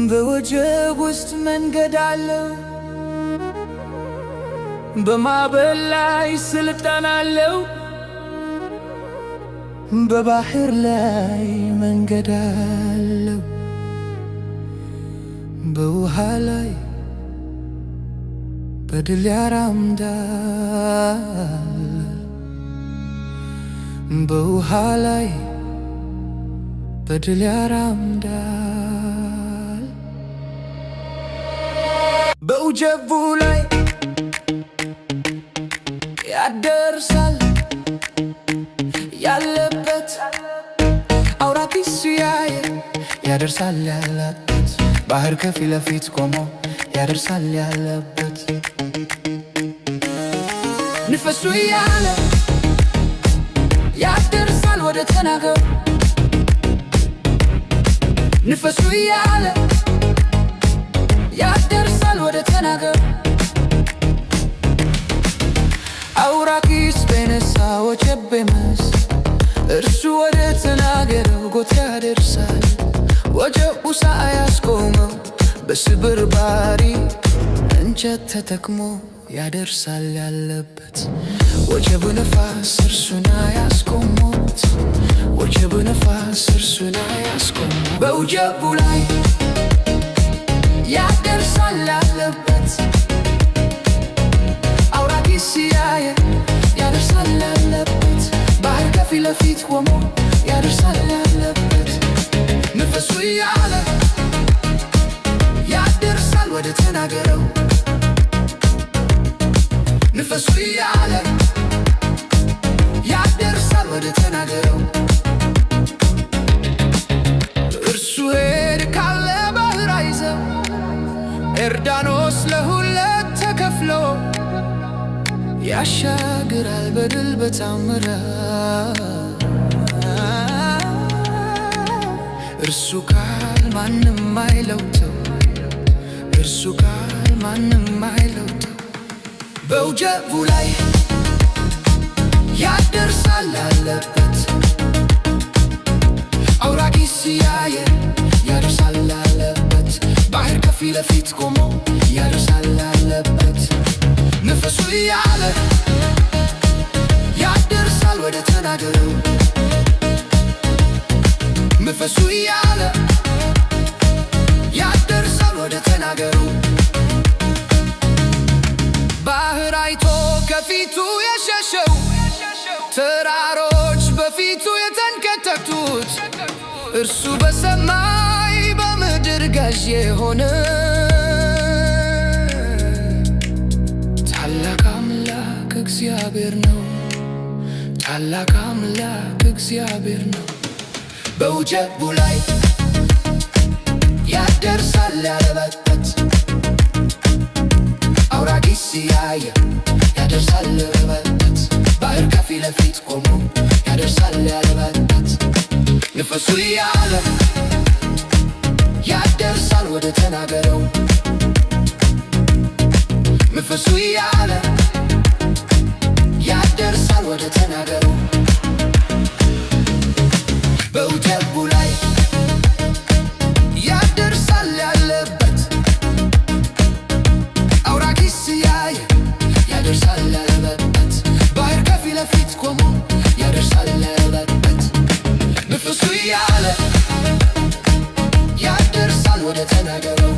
በወጀብ ውስጥ መንገድ አለው፣ በማዕበል ላይ ስልጣን አለው። በባህር ላይ መንገድ አለው፣ በውሃ ላይ በድል ያራምዳል። በውሃ ላይ በድል ያራምዳል። በወጀቡ ላይ ያደርሳል ያለበት አውራቂስ ያየ ያደርሳል ያለበት ባህር ከፊት ለፊት ቆሞ ያደርሳል ያለበት ንፈሱ ያለ ያደርሳል ወደ ተናገሩ ንፈሱ ያለ ያደርሳል ወደ ተናገሩ አውራቂስ በነሳ ወጀብ መስ እርሱ ወደ ተናገረው ጎት ያደርሳል። ወጀቡ ሳያስቆመው በስብርባሪ እንጨት ተጠቅሞ ያደርሳል ያለበት ወጀቡ ነፋስ እርሱን አያስቆሙት። ወጀቡ ነፋስ እርሱን አያስቆሙት። በወጀቡ ላይ ያደርሳል ያለበት አውራቂስ ያየ ያደርሳል ያለበት ባህር ከፊት ለፊት ቆሞ ያደርሳል ያለበት ንፈሱ ያለ ያደርሳል ወደ ተናገረው ንፈሱ ያለ ያደርሳል ወደ ተናገረው እርሱ ሄድ ካለ ባህር አይዘው ዮርዳኖስ ለሁለት ተከፍሎ ያሻግራል በድል በታምራት እርሱ ቃል ማንም አይለውጠው እርሱ ቃል ማንም አይለውጠው በወጀቡ ላይ ያደርሳል ያለበት አውራቂስ ያየ ያደርሳል ያለበት ባህር ከፊት ለፊት ቆሞ ያደርሳል ያለበት ንፈሱ ያለ ያደርሳል ወደ ተናገረው ንፈሱ ያለ ያደርሳል ወደ ተናገረው ባህር አይቶ ከፊቱ የሸሸው ተራሮች በፊቱ የተንከተቱት እርሱ በሰማይ በምድር ገዥ የሆነ ታላቅ አምላክ እግዚአብሔር ነው። ታላቅ አምላክ እግዚአብሔር ነው። በወጀቡ ላይ ያደርሳል ያለበት አውራቂስ ያየ ያደርሳል ያለበት ባህር ከፊት ለፊት ቆሞ ያደርሳል ያለበት ንፈሱ ያለ ያደርሳል ወደ ተናገረው ንፈሱ ያለ ያደርሳል ወደ ተናገረው በወጀቡ ላይ ያደርሳል ያለበት አውራቂስ ያየ ያደርሳል ያለበት ባህር ከፊት ለፊት ቆሞ ያደርሳል ያለበት ንፈሱ ያለ ያደርሳል ወደ ተናገረው